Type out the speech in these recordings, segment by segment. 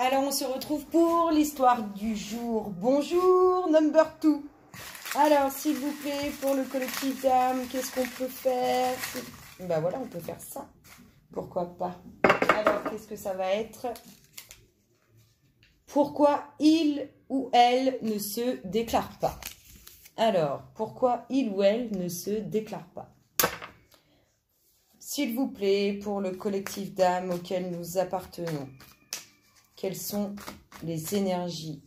Alors, on se retrouve pour l'histoire du jour. Bonjour, number 2. Alors, s'il vous plaît, pour le collectif d'âme, qu'est-ce qu'on peut faire? Ben voilà, on peut faire ça. Pourquoi pas? Alors, qu'est-ce que ça va être? Pourquoi il ou elle ne se déclare pas? Alors, pourquoi il ou elle ne se déclare pas? S'il vous plaît, pour le collectif d'âme auquel nous appartenons, quelles sont les énergies?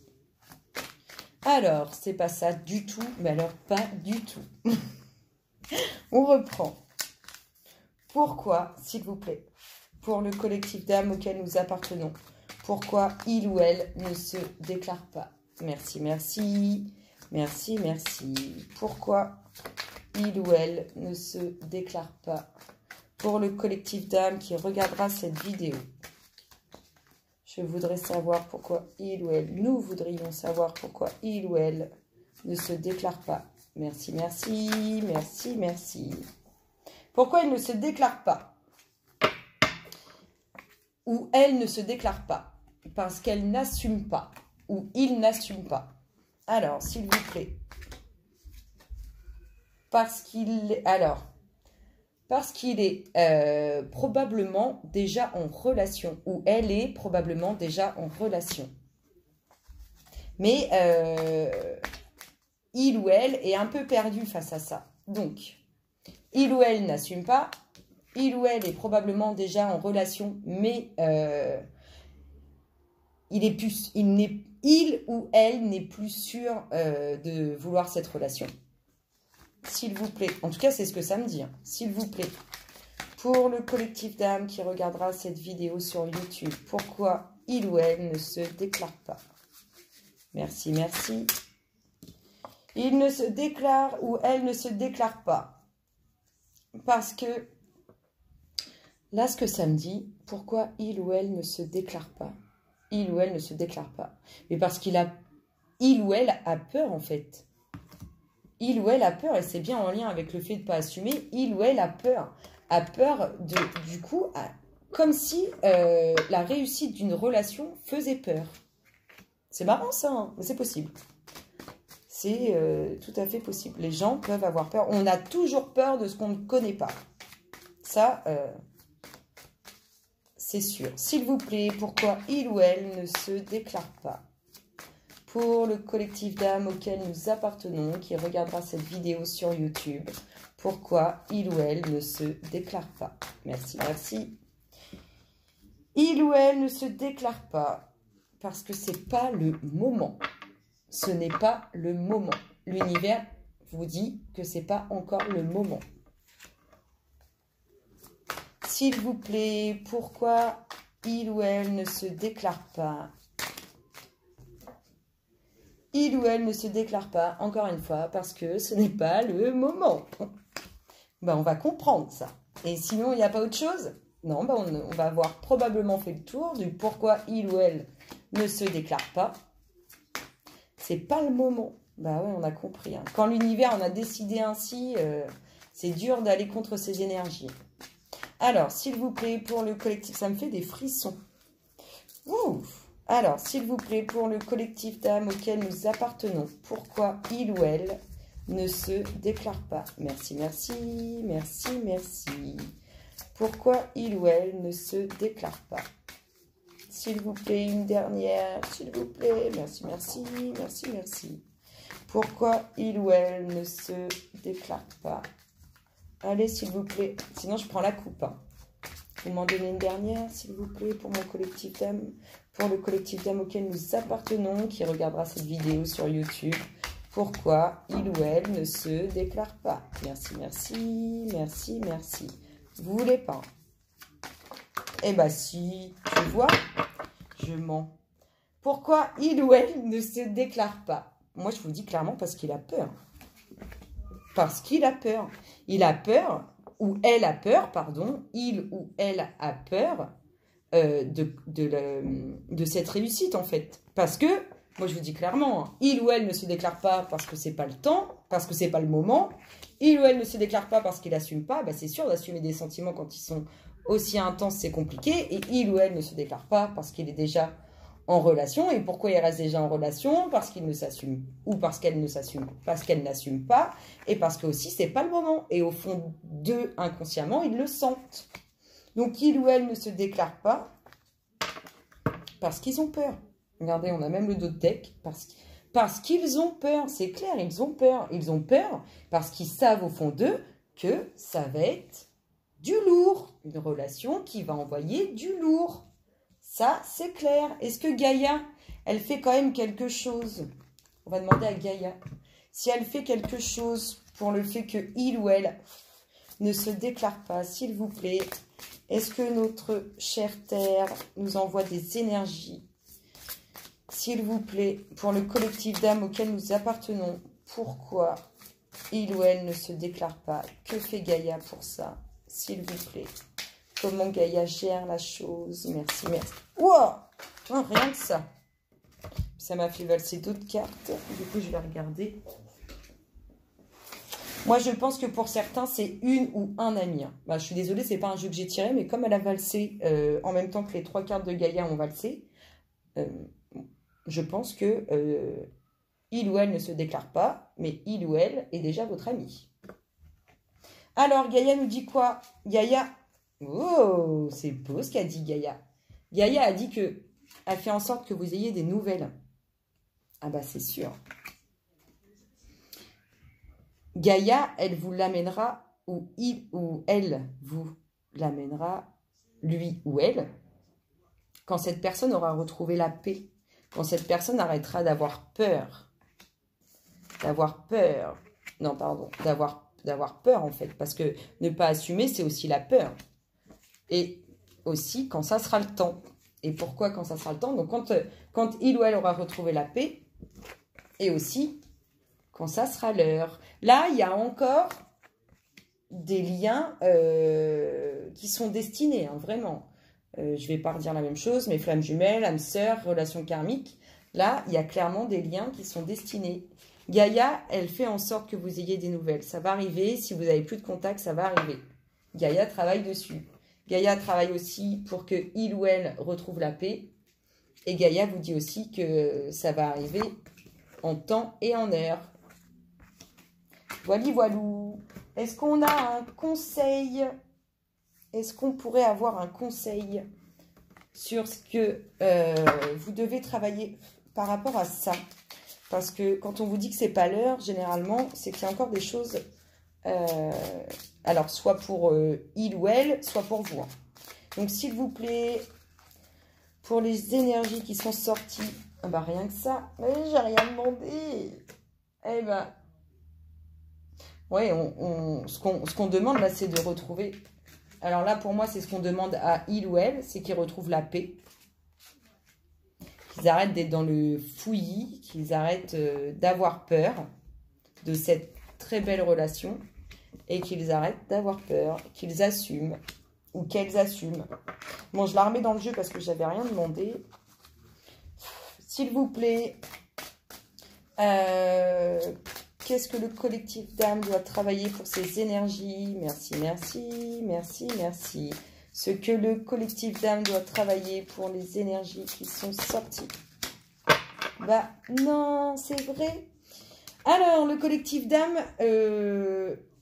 Alors, c'est pas ça du tout, mais alors pas du tout. On reprend. Pourquoi, s'il vous plaît, pour le collectif d'âme auquel nous appartenons, pourquoi il ou elle ne se déclare pas? Merci, merci, merci, merci. Pourquoi il ou elle ne se déclare pas? Pour le collectif d'âme qui regardera cette vidéo, je voudrais savoir pourquoi il ou elle, nous voudrions savoir pourquoi il ou elle ne se déclare pas. Merci, merci, merci, merci. Pourquoi il ne se déclare pas? Ou elle ne se déclare pas? Parce qu'elle n'assume pas. Ou il n'assume pas. Alors, s'il vous plaît. Parce qu'il est... Alors... Parce qu'il est probablement déjà en relation, ou elle est probablement déjà en relation. Mais il ou elle est un peu perdu face à ça. Donc, il ou elle n'assume pas, il ou elle est probablement déjà en relation, mais il ou elle n'est plus sûr de vouloir cette relation. S'il vous plaît, en tout cas c'est ce que ça me dit, hein. S'il vous plaît, pour le collectif d'âme qui regardera cette vidéo sur YouTube, pourquoi il ou elle ne se déclare pas? Merci, merci. Il ne se déclare ou elle ne se déclare pas. Parce que, là ce que ça me dit, pourquoi il ou elle ne se déclare pas? Il ou elle ne se déclare pas. Mais parce il ou elle a peur en fait. Il ou elle a peur, et c'est bien en lien avec le fait de ne pas assumer, il ou elle a peur de, du coup, comme si la réussite d'une relation faisait peur. C'est marrant ça, hein, mais c'est possible. C'est tout à fait possible. Les gens peuvent avoir peur. On a toujours peur de ce qu'on ne connaît pas. Ça, c'est sûr. S'il vous plaît, pourquoi il ou elle ne se déclare pas? Pour le collectif d'âme auquel nous appartenons, qui regardera cette vidéo sur YouTube, pourquoi il ou elle ne se déclare pas? Merci, merci. Il ou elle ne se déclare pas parce que c'est pas le moment. Ce n'est pas le moment. L'univers vous dit que c'est pas encore le moment. S'il vous plaît, pourquoi il ou elle ne se déclare pas? Il ou elle ne se déclare pas, encore une fois, parce que ce n'est pas le moment. Ben, on va comprendre ça. Et sinon, il n'y a pas autre chose? Non, ben on va avoir probablement fait le tour du pourquoi il ou elle ne se déclare pas. C'est pas le moment. Ben ouais, on a compris. Hein. Quand l'univers en a décidé ainsi, c'est dur d'aller contre ses énergies. Alors, s'il vous plaît, pour le collectif, ça me fait des frissons. Ouf! Alors, s'il vous plaît, pour le collectif d'âme auquel nous appartenons, pourquoi il ou elle ne se déclare pas? Merci, merci, merci, merci. Pourquoi il ou elle ne se déclare pas? S'il vous plaît, une dernière, s'il vous plaît. Merci, merci, merci, merci. Pourquoi il ou elle ne se déclare pas? Allez, s'il vous plaît. Sinon, je prends la coupe. Hein. Vous m'en donnez une dernière, s'il vous plaît, pour mon collectif d'âme. Pour le collectif d'âme auquel nous appartenons, qui regardera cette vidéo sur YouTube. Pourquoi il ou elle ne se déclare pas? Merci, merci, merci, merci. Vous voulez pas? Eh bien si, tu vois, je mens. Pourquoi il ou elle ne se déclare pas? Moi, je vous dis clairement parce qu'il a peur. Parce qu'il a peur. Il a peur, ou elle a peur, pardon, il ou elle a peur de cette réussite, en fait. Parce que, moi, je vous dis clairement, hein, il ou elle ne se déclare pas parce que c'est pas le temps, parce que c'est pas le moment. Il ou elle ne se déclare pas parce qu'il n'assume pas. Bah, c'est sûr d'assumer des sentiments quand ils sont aussi intenses, c'est compliqué. Et il ou elle ne se déclare pas parce qu'il est déjà en relation. Et pourquoi ils restent déjà en relation? Parce qu'ils ne s'assument, ou parce qu'elle ne s'assume, parce qu'elle n'assume pas, et parce que aussi c'est pas le moment. Et au fond d'eux, inconsciemment, ils le sentent. Donc il ou elle ne se déclare pas parce qu'ils ont peur. Regardez, on a même le dos de deck, parce qu'ils ont peur, c'est clair, ils ont peur. Ils ont peur parce qu'ils savent au fond d'eux que ça va être du lourd. Une relation qui va envoyer du lourd. Ça, c'est clair. Est-ce que Gaïa, elle fait quand même quelque chose? On va demander à Gaïa. Si elle fait quelque chose pour le fait que il ou elle ne se déclare pas, s'il vous plaît, est-ce que notre chère Terre nous envoie des énergies? S'il vous plaît, pour le collectif d'âmes auquel nous appartenons, pourquoi il ou elle ne se déclare pas? Que fait Gaïa pour ça? S'il vous plaît. Comment Gaïa gère la chose? Merci, merci. Ouah, rien que ça. Ça m'a fait valser d'autres cartes. Du coup, je vais regarder. Moi, je pense que pour certains, c'est une ou un ami. Bah, je suis désolée, c'est pas un jeu que j'ai tiré, mais comme elle a valsé en même temps que les 3 cartes de Gaïa ont valsé, je pense que il ou elle ne se déclare pas, mais il ou elle est déjà votre ami. Alors, Gaïa nous dit quoi? Gaïa, oh, c'est beau ce qu'a dit Gaïa. Gaïa a dit que elle fait en sorte que vous ayez des nouvelles. Ah bah c'est sûr. Gaïa, elle vous l'amènera, ou il ou elle vous l'amènera, lui ou elle, quand cette personne aura retrouvé la paix, quand cette personne arrêtera d'avoir peur. Non, pardon, d'avoir peur en fait, parce que ne pas assumer, c'est aussi la peur. Et aussi quand ça sera le temps. Et pourquoi quand ça sera le temps? Donc quand il ou elle aura retrouvé la paix, et aussi quand ça sera l'heure. Là, il y a encore des liens qui sont destinés, hein, vraiment. Je ne vais pas redire la même chose, mais flammes jumelles, âme sœur, relation karmique. Là, il y a clairement des liens qui sont destinés. Gaïa, elle fait en sorte que vous ayez des nouvelles. Ça va arriver. Si vous n'avez plus de contact, ça va arriver. Gaïa travaille dessus. Gaïa travaille aussi pour que il ou elle retrouve la paix. Et Gaïa vous dit aussi que ça va arriver en temps et en heure. Voili voilou. Est-ce qu'on a un conseil? Est-ce qu'on pourrait avoir un conseil sur ce que vous devez travailler par rapport à ça? Parce que quand on vous dit que c'est pas l'heure, généralement, c'est qu'il y a encore des choses, alors soit pour il ou elle, soit pour vous. Donc s'il vous plaît, pour les énergies qui sont sorties, ah bah rien que ça, mais j'ai rien demandé. Eh ben, ouais, ce qu'on demande là, c'est de retrouver. Alors là, pour moi, c'est ce qu'on demande à il ou elle, c'est qu'ils retrouvent la paix. Qu'ils arrêtent d'être dans le fouillis, qu'ils arrêtent d'avoir peur de cette très belle relation et qu'ils arrêtent d'avoir peur, qu'ils assument ou qu'elles assument. Bon, je la remets dans le jeu parce que j'avais rien demandé. S'il vous plaît, qu'est-ce que le collectif d'âme doit travailler pour ses énergies? Merci, merci, merci, merci. Ce que le collectif d'âme doit travailler pour les énergies qui sont sorties. Bah non, c'est vrai. Alors, le collectif d'âme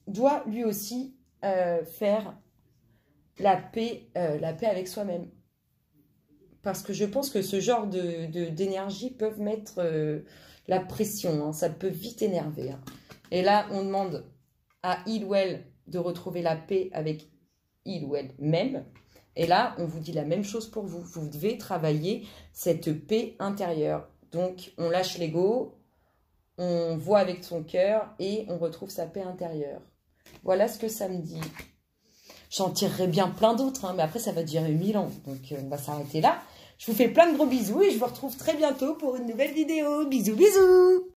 doit lui aussi faire la paix avec soi-même. Parce que je pense que ce genre d'énergie peuvent mettre la pression. Hein, ça peut vite énerver. Hein. Et là, on demande à il ou elle de retrouver la paix avec il ou elle même. Et là, on vous dit la même chose pour vous. Vous devez travailler cette paix intérieure. Donc, on lâche l'ego, on voit avec son cœur et on retrouve sa paix intérieure. Voilà ce que ça me dit. J'en tirerai bien plein d'autres, hein, mais après, ça va durer 1000 ans. Donc, on va s'arrêter là. Je vous fais plein de gros bisous et je vous retrouve très bientôt pour une nouvelle vidéo. Bisous, bisous!